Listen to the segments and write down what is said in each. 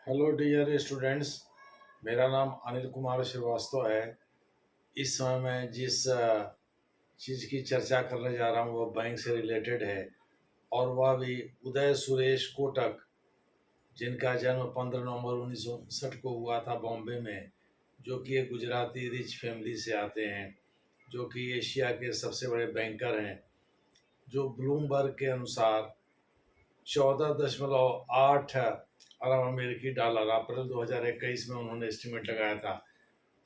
Hello dear students. मेरा नाम अनिल कुमार श्रीवास्तव है। इस समय मैं जिस चीज़ की चर्चा करने जा रहा हूँ वह बैंक से रिलेटेड है, और वह भी उदय सुरेश कोटक, जिनका जन्म 15 नवंबर 1959 को हुआ था बॉम्बे में, जो कि एक गुजराती रिच फैमिली से आते हैं, जो कि एशिया के सबसे बड़े बैंकर हैं। जो ब्लूमबर्ग के अनुसार 14.8 अरब अमेरिकी डॉलर अप्रैल 2021 में उन्होंने एस्टिमेट लगाया था।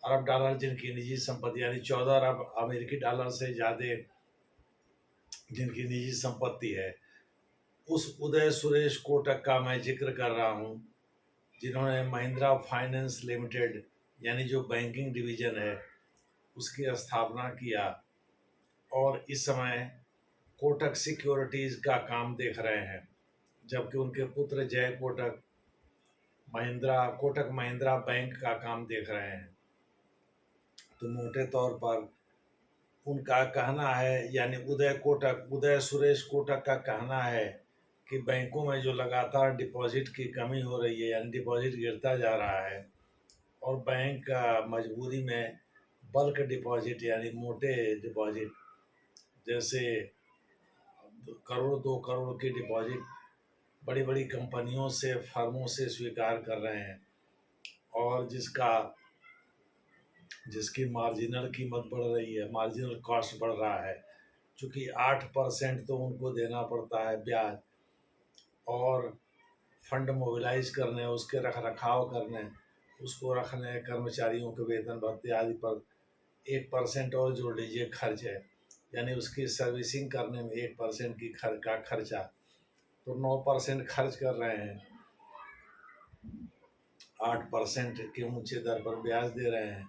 अरब डॉलर जिनकी निजी संपत्ति, यानी 14 अरब अमेरिकी डॉलर से ज़्यादा जिनकी निजी संपत्ति है, उस उदय सुरेश कोटक का मैं जिक्र कर रहा हूँ, जिन्होंने महिंद्रा फाइनेंस लिमिटेड यानी जो बैंकिंग डिवीज़न है उसकी स्थापना किया, और इस समय कोटक सिक्योरिटीज़ का काम देख रहे हैं, जबकि उनके पुत्र जय कोटक महिंद्रा बैंक का काम देख रहे हैं। तो मोटे तौर पर उनका कहना है, यानी उदय सुरेश कोटक का कहना है कि बैंकों में जो लगातार डिपॉजिट की कमी हो रही है, यानी डिपॉजिट गिरता जा रहा है, और बैंक का मजबूरी में बल्क डिपॉजिट यानी मोटे डिपॉजिट, जैसे करोड़ 2 करोड़ की डिपॉजिट बड़ी बड़ी कंपनियों से, फर्मों से स्वीकार कर रहे हैं, और जिसकी मार्जिनल कीमत बढ़ रही है, मार्जिनल कॉस्ट बढ़ रहा है, चूँकि 8% तो उनको देना पड़ता है ब्याज, और फंड मोबिलाइज करने, उसके रख रखाव करने, उसको रखने, कर्मचारियों के वेतन भत्ते आदि पर 1% और जोड़ लीजिए खर्च है, यानी उसकी सर्विसिंग करने में 1% की का खर्चा, तो 9% खर्च कर रहे हैं, 8% के ऊंचे दर पर ब्याज दे रहे हैं।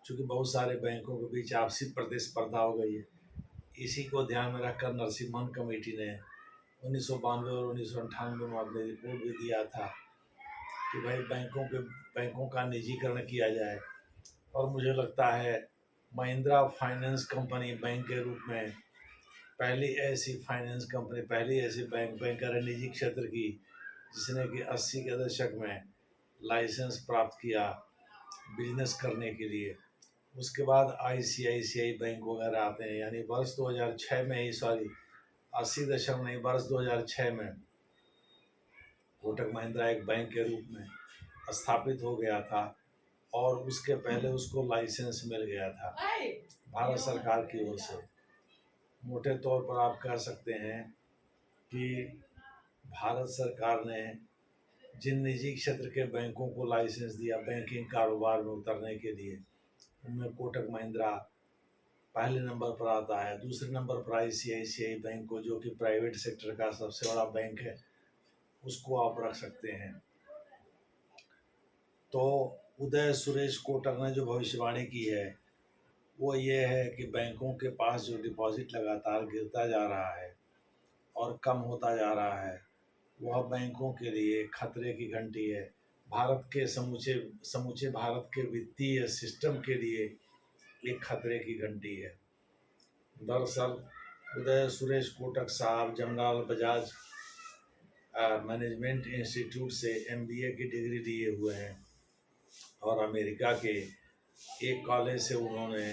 चूँकि बहुत सारे बैंकों के बीच आपसी प्रतिस्पर्धा हो गई है, इसी को ध्यान में रखकर नरसिम्हन कमेटी ने 1992 और 1998 में अपनी रिपोर्ट भी दिया था कि भाई बैंकों का निजीकरण किया जाए। और मुझे लगता है महिंद्रा फाइनेंस कंपनी बैंक के रूप में पहली ऐसी बैंकर है निजी क्षेत्र की, जिसने कि 80 के दशक में लाइसेंस प्राप्त किया बिजनेस करने के लिए। उसके बाद आईसीआईसीआई बैंक वगैरह आते हैं, यानी वर्ष 2006 में ही, सॉरी 80 दशक नहीं, वर्ष 2006 में कोटक महिंद्रा एक बैंक के रूप में स्थापित हो गया था, और उसके पहले उसको लाइसेंस मिल गया था भारत सरकार की ओर से। मोटे तौर पर आप कह सकते हैं कि भारत सरकार ने जिन निजी क्षेत्र के बैंकों को लाइसेंस दिया बैंकिंग कारोबार में उतरने के लिए, उनमें कोटक महिंद्रा पहले नंबर पर आता है। दूसरे नंबर पर आईसीआईसीआई बैंक को, जो कि प्राइवेट सेक्टर का सबसे बड़ा बैंक है, उसको आप रख सकते हैं। तो उदय सुरेश कोटक ने जो भविष्यवाणी की है वो ये है कि बैंकों के पास जो डिपॉजिट लगातार गिरता जा रहा है और कम होता जा रहा है, वह बैंकों के लिए खतरे की घंटी है। भारत के समूचे भारत के वित्तीय सिस्टम के लिए एक खतरे की घंटी है। दरअसल उदय सुरेश कोटक साहब जमनालाल बजाज मैनेजमेंट इंस्टीट्यूट से एमबीए की डिग्री लिए हुए हैं, और अमेरिका के एक कॉलेज से उन्होंने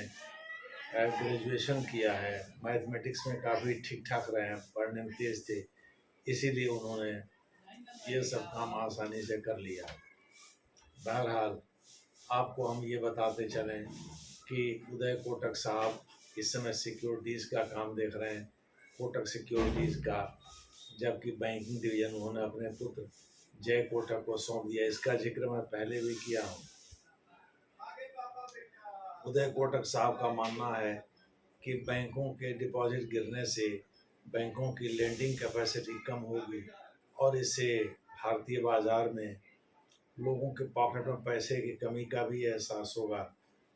ग्रेजुएशन किया है। मैथमेटिक्स में काफ़ी ठीक ठाक रहे हैं, पढ़ने में तेज थे, इसीलिए उन्होंने ये सब काम आसानी से कर लिया। बहरहाल आपको हम ये बताते चलें कि उदय कोटक साहब इस समय सिक्योरिटीज़ का काम देख रहे हैं, कोटक सिक्योरिटीज़ का, जबकि बैंकिंग डिवीज़न उन्होंने अपने पुत्र जय कोटक को सौंप दिया। इसका जिक्र मैं पहले भी किया हूँ। उदय कोटक साहब का मानना है कि बैंकों के डिपॉजिट गिरने से बैंकों की लेंडिंग कैपेसिटी कम होगी, और इससे भारतीय बाज़ार में लोगों के पॉकेट में पैसे की कमी का भी एहसास होगा।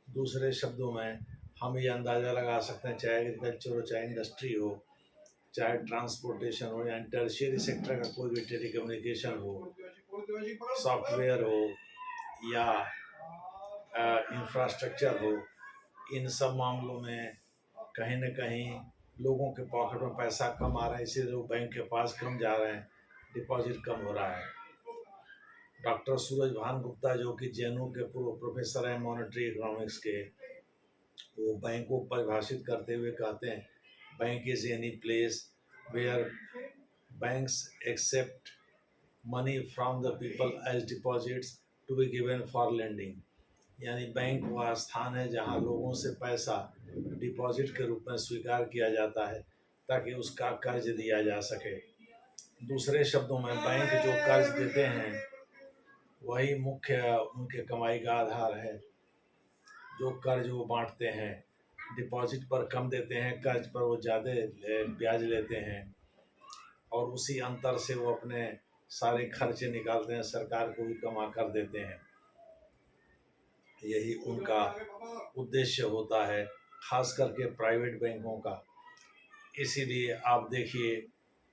दूसरे शब्दों में हम ये अंदाज़ा लगा सकते हैं, चाहे एग्रीकल्चर हो, चाहे इंडस्ट्री हो, चाहे ट्रांसपोर्टेशन हो, या टर्शियरी सेक्टर का कोई भी टेलीकम्युनिकेशन हो, सॉफ्टवेयर हो, या इंफ्रास्ट्रक्चर हो, इन सब मामलों में कहीं न कहीं लोगों के पॉकेट में पैसा कम आ रहा है, इसीलिए लोग बैंक के पास कम जा रहे हैं, डिपॉजिट कम हो रहा है। डॉक्टर सूरज भान गुप्ता जो कि जेएनयू के पूर्व प्रोफेसर हैं मॉनेटरी इकोनॉमिक्स के, वो बैंक को परिभाषित करते हुए कहते हैं, bank is any place where banks accept money from the people as deposits to be given for lending. यानी बैंक वह स्थान है जहां लोगों से पैसा डिपॉजिट के रूप में स्वीकार किया जाता है ताकि उसका कर्ज दिया जा सके। दूसरे शब्दों में बैंक जो कर्ज देते हैं वही मुख्य उनके कमाई का आधार है। जो कर्ज वो बांटते हैं, डिपॉजिट पर कम देते हैं, कर्ज पर वो ज़्यादा ब्याज लेते हैं, और उसी अंतर से वो अपने सारे खर्चे निकालते हैं, सरकार को भी कमा कर देते हैं। यही उनका उद्देश्य होता है, खास करके प्राइवेट बैंकों का। इसीलिए आप देखिए,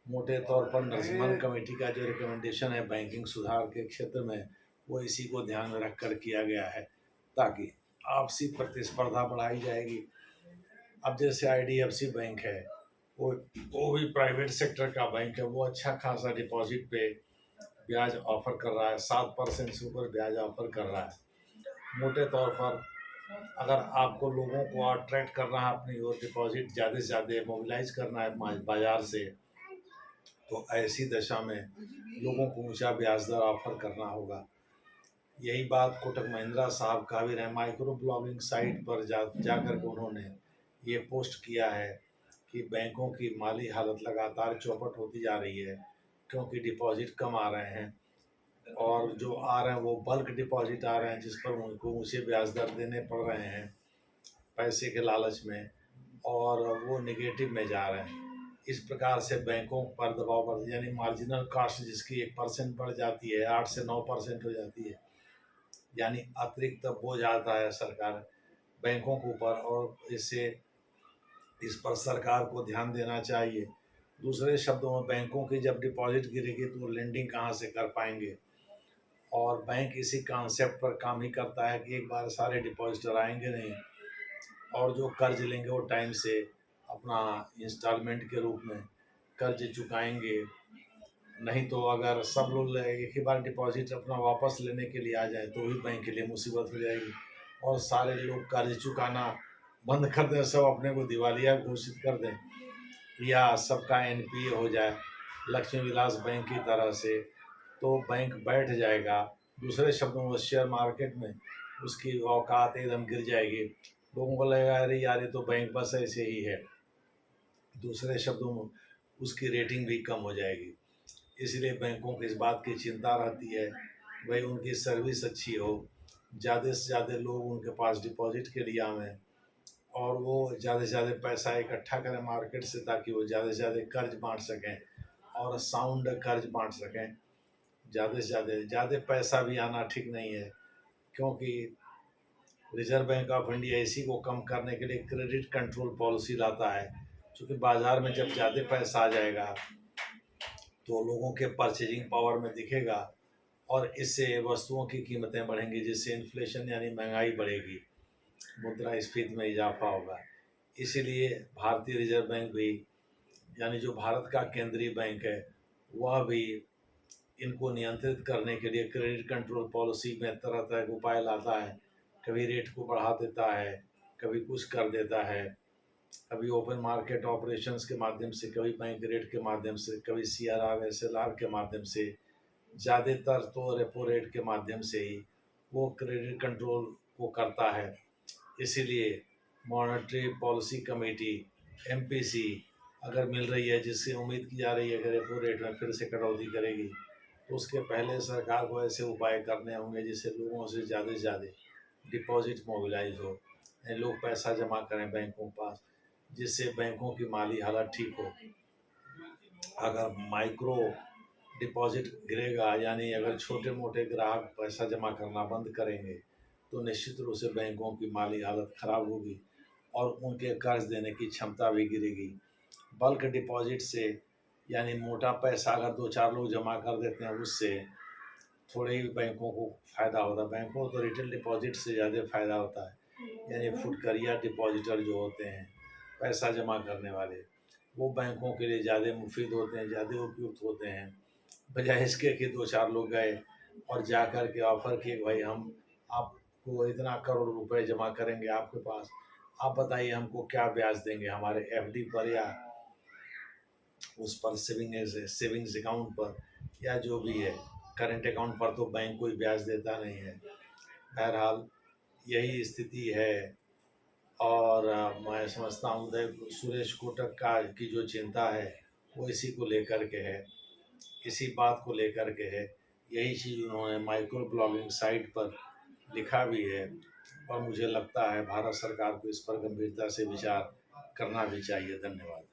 मोटे तौर पर नरसिम्हन कमेटी का जो रिकमेंडेशन है बैंकिंग सुधार के क्षेत्र में, वो इसी को ध्यान में रखकर किया गया है ताकि आपसी प्रतिस्पर्धा बढ़ाई जाएगी। अब जैसे आईडीएफसी बैंक है, वो भी प्राइवेट सेक्टर का बैंक है, वो अच्छा खासा डिपॉजिट पे ब्याज ऑफर कर रहा है, 7% से ऊपर ब्याज ऑफर कर रहा है। मोटे तौर पर अगर आपको लोगों को अट्रैक्ट करना है अपनी ओर, डिपॉजिट ज़्यादा से ज़्यादा मोबिलाइज करना है बाजार से, तो ऐसी दशा में लोगों को ऊंचा ब्याज दर ऑफर करना होगा। यही बात कोटक महिंद्रा साहब का भी रहे। माइक्रो ब्लॉगिंग साइट पर जाकर के उन्होंने ये पोस्ट किया है कि बैंकों की माली हालत लगातार चौपट होती जा रही है क्योंकि डिपॉजिट कम आ रहे हैं, और जो आ रहे हैं वो बल्क डिपॉजिट आ रहे हैं जिस पर उनको ऊंचे ब्याज दर देने पड़ रहे हैं पैसे के लालच में, और वो निगेटिव में जा रहे हैं। इस प्रकार से बैंकों पर दबाव बढ़, यानी मार्जिनल कॉस्ट जिसकी 1% बढ़ जाती है 8 से 9% हो जाती है, यानी अतिरिक्त बोझ आता है सरकार बैंकों के ऊपर, और इससे इस पर सरकार को ध्यान देना चाहिए। दूसरे शब्दों में, बैंकों की जब डिपॉजिट गिरेगी तो लेंडिंग कहाँ से कर पाएंगे, और बैंक इसी कॉन्सेप्ट पर काम ही करता है कि एक बार सारे डिपॉजिटर आएंगे नहीं, और जो कर्ज लेंगे वो टाइम से अपना इंस्टॉलमेंट के रूप में कर्ज चुकाएंगे। नहीं तो अगर सब लोग एक ही बार डिपॉजिट अपना वापस लेने के लिए आ जाए तो भी बैंक के लिए मुसीबत हो जाएगी, और सारे लोग कर्ज चुकाना बंद कर दें, सब अपने को दिवालिया घोषित कर दें, या सबका एनपीए हो जाए लक्ष्मी विलास बैंक की तरह से, तो बैंक बैठ जाएगा। दूसरे शब्दों में, शेयर मार्केट में उसकी औकात एकदम गिर जाएगी। लोगों को लगेगा अरे यार ये तो बैंक बस ऐसे ही है। दूसरे शब्दों में, उसकी रेटिंग भी कम हो जाएगी। इसलिए बैंकों की इस बात की चिंता रहती है भाई उनकी सर्विस अच्छी हो, ज़्यादा से ज़्यादा लोग उनके पास डिपॉजिट के लिए आवें, और वो ज़्यादा से ज़्यादा पैसा इकट्ठा करें मार्केट से ताकि वो ज़्यादा से ज़्यादा कर्ज बांट सकें, और साउंड कर्ज बांट सकें। ज़्यादा से ज़्यादा पैसा भी आना ठीक नहीं है, क्योंकि रिजर्व बैंक ऑफ इंडिया इसी को कम करने के लिए क्रेडिट कंट्रोल पॉलिसी लाता है। क्योंकि बाज़ार में जब ज़्यादा पैसा आ जाएगा तो लोगों के परचेजिंग पावर में दिखेगा, और इससे वस्तुओं की कीमतें बढ़ेंगी, जिससे इन्फ्लेशन यानी महंगाई बढ़ेगी, मुद्रास्फीति में इजाफा होगा। इसीलिए भारतीय रिजर्व बैंक भी, यानी जो भारत का केंद्रीय बैंक है, वह भी इनको नियंत्रित करने के लिए क्रेडिट कंट्रोल पॉलिसी में तरह तरह के उपाय लाता है। कभी रेट को बढ़ा देता है, कभी कुछ कर देता है, कभी ओपन मार्केट ऑपरेशंस के माध्यम से, कभी बैंक रेट के माध्यम से, कभी सीआरआर एसएलआर के माध्यम से, ज़्यादातर तो रेपो रेट के माध्यम से ही वो क्रेडिट कंट्रोल को करता है। इसीलिए मॉनेटरी पॉलिसी कमेटी एमपीसी अगर मिल रही है, जिससे उम्मीद की जा रही है कि रेपो रेट में फिर से कटौती करेगी, तो उसके पहले सरकार को ऐसे उपाय करने होंगे जिससे लोगों से ज़्यादा डिपॉजिट मोबिलाइज हो, लोग पैसा जमा करें बैंकों के पास, जिससे बैंकों की माली हालत ठीक हो। अगर माइक्रो डिपॉजिट गिरेगा, यानी अगर छोटे मोटे ग्राहक पैसा जमा करना बंद करेंगे, तो निश्चित रूप से बैंकों की माली हालत ख़राब होगी और उनके कर्ज देने की क्षमता भी गिरेगी। बल्क डिपॉजिट से, यानी मोटा पैसा अगर 2-4 लोग जमा कर देते हैं, उससे थोड़े ही बैंकों को फ़ायदा होता है। बैंकों को तो रिटेल डिपॉजिट से ज़्यादा फ़ायदा होता है, यानी फुटकरिया डिपॉजिटर जो होते हैं पैसा जमा करने वाले, वो बैंकों के लिए ज़्यादा मुफीद होते हैं, ज़्यादा उपयुक्त होते हैं, बजाय इसके कि 2-4 लोग गए और जा कर के ऑफ़र किए कि भाई हम आपको इतना करोड़ रुपए जमा करेंगे आपके पास, आप बताइए हमको क्या ब्याज देंगे हमारे एफडी पर या उस पर सेविंग्स अकाउंट पर या जो भी है। करंट अकाउंट पर तो बैंक कोई ब्याज देता नहीं है। बहरहाल यही स्थिति है। और मैं समझता हूँ उधर सुरेश कोटक का की जो चिंता है वो इसी को लेकर के है, इसी बात को लेकर के है। यही चीज़ उन्होंने माइक्रो ब्लॉगिंग साइट पर लिखा भी है और मुझे लगता है भारत सरकार को इस पर गंभीरता से विचार करना भी चाहिए। धन्यवाद।